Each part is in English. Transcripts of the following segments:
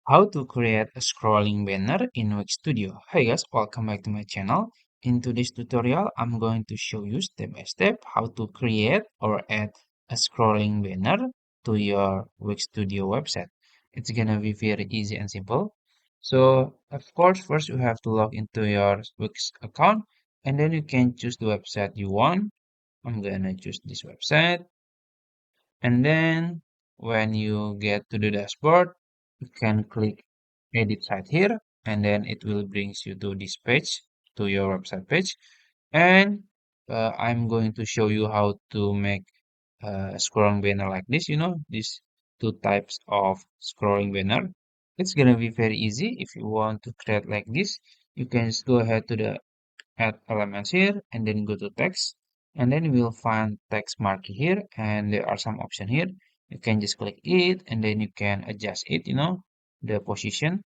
How to create a scrolling banner in Wix Studio. Hey guys, welcome back to my channel. In today's tutorial, I'm going to show you step by step how to create or add a scrolling banner to your Wix Studio website. It's gonna be very easy and simple. So, of course, first you have to log into your Wix account and then you can choose the website you want. I'm gonna choose this website. And then when you get to the dashboard, you can click edit site here, and then it will brings you to this page, to your website page. And I'm going to show you how to make a scrolling banner like this, these two types of scrolling banner. It's gonna be very easy. If you want to create like this, you can just go ahead to the add elements here and then go to text and then we'll find text marquee here and there are some options here. You can just click it and then you can adjust it, the position.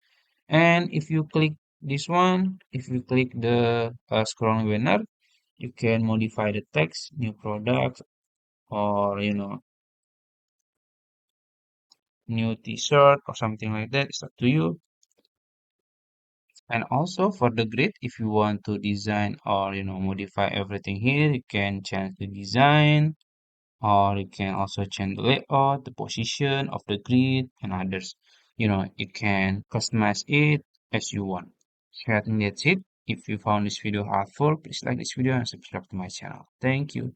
And if you click this one, if you click the scrolling banner, you can modify the text, new product, or new t-shirt or something like that. It's up to you. And also for the grid, if you want to design or modify everything here, you can change the design, or you can also change the layout, the position of the grid and others. You can customize it as you want. So I think that's it. If you found this video helpful, please like this video and subscribe to my channel. Thank you.